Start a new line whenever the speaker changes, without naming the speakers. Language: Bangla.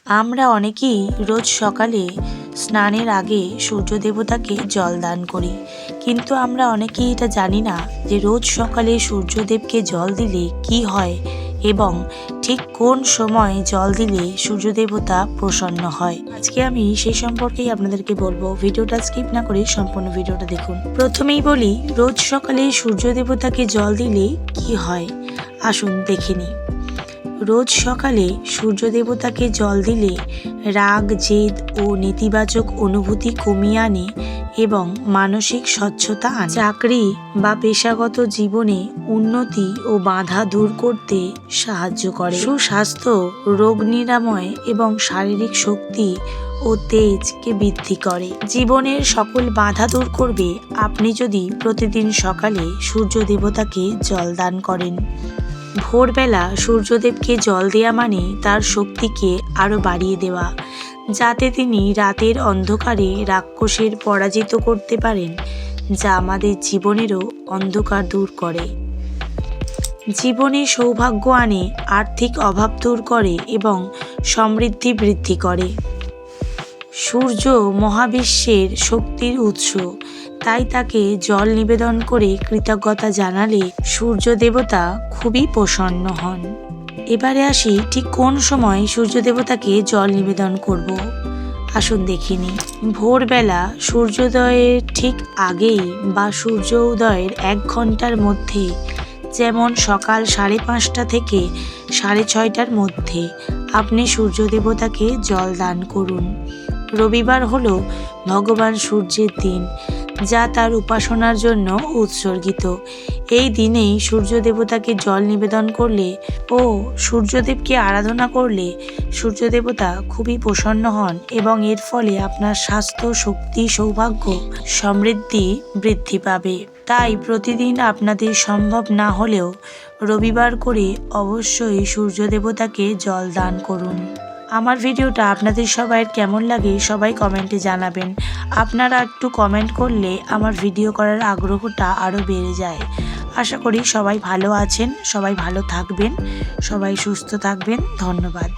আমরা অনেকেই রোজ সকালে স্নানের আগে সূর্য দেবতাকে জল দান করি, কিন্তু আমরা অনেকেই এটা জানি না যে রোজ সকালে সূর্যদেবকে জল দিলে কি হয় এবং ঠিক কোন সময় জল দিলে সূর্য দেবতা প্রসন্ন হয়। আজকে আমি সেই সম্পর্কেই আপনাদেরকে বলবো, ভিডিওটা স্কিপ না করে সম্পূর্ণ ভিডিওটা দেখুন। প্রথমেই বলি, রোজ সকালে সূর্য দেবতাকে জল দিলে কি হয়, আসুন দেখে নিই। রোজ সকালে সূর্য দেবতাকে জল দিলে রাগ, জেদ ও নেতিবাচক অনুভূতি কমিয়ে আনে এবং মানসিক স্বচ্ছতা আনে। চাকরি বা পেশাগত জীবনে উন্নতি ও বাধা দূর করতে সাহায্য করে। সুস্বাস্থ্য, রোগ নিরাময় এবং শারীরিক শক্তি ও তেজকে বৃদ্ধি করে। জীবনের সকল বাধা দূর করবে আপনি যদি প্রতিদিন সকালে সূর্য দেবতাকে জল দান করেন। ভোরবেলা সূর্যদেবকে জল দেওয়া মানে তার শক্তিকে আরও বাড়িয়ে দেওয়া, যাতে তিনি রাতের অন্ধকারে রাক্ষসের পরাজিত করতে পারেন, যা আমাদের জীবনেরও অন্ধকার দূর করে, জীবনে সৌভাগ্য আনে, আর্থিক অভাব দূর করে এবং সমৃদ্ধি বৃদ্ধি করে। সূর্য মহাবিশ্বের শক্তির উৎস, তাই তাকে জল নিবেদন করে কৃতজ্ঞতা জানালে সূর্য দেবতা খুবই প্রসন্ন হন। এবারে আসি ঠিক কোন সময় সূর্য দেবতাকে জল নিবেদন করব। আসুন দেখে নিই। ভোরবেলা সূর্যোদয়ের ঠিক আগেই বা সূর্য উদয়ের 1 ঘন্টার মধ্যে, যেমন সকাল 5:30 থেকে 6:30টার মধ্যে আপনি সূর্য দেবতাকে জল দান করুন। রবিবার হলো ভগবান সূর্যের দিন, যা তার উপাসনার জন্য উৎসর্গিত। এই দিনেই সূর্য দেবতাকে জল নিবেদন করলে ও সূর্যদেবকে আরাধনা করলে সূর্য দেবতা খুবই প্রসন্ন হন এবং এর ফলে আপনার স্বাস্থ্য, শক্তি, সৌভাগ্য, সমৃদ্ধি বৃদ্ধি পাবে। তাই প্রতিদিন আপনাদের সম্ভব না হলেও রবিবার করে অবশ্যই সূর্য দেবতাকে জল দান করুন। আমার ভিডিওটা আপনাদের সবাইয়ের কেমন লাগে সবাই কমেন্টে জানাবেন। আপনারা একটু কমেন্ট করলে আমার ভিডিও করার আগ্রহটা আরও বেড়ে যায়। আশা করি সবাই ভালো আছেন, সবাই ভালো থাকবেন, সবাই সুস্থ থাকবেন। ধন্যবাদ।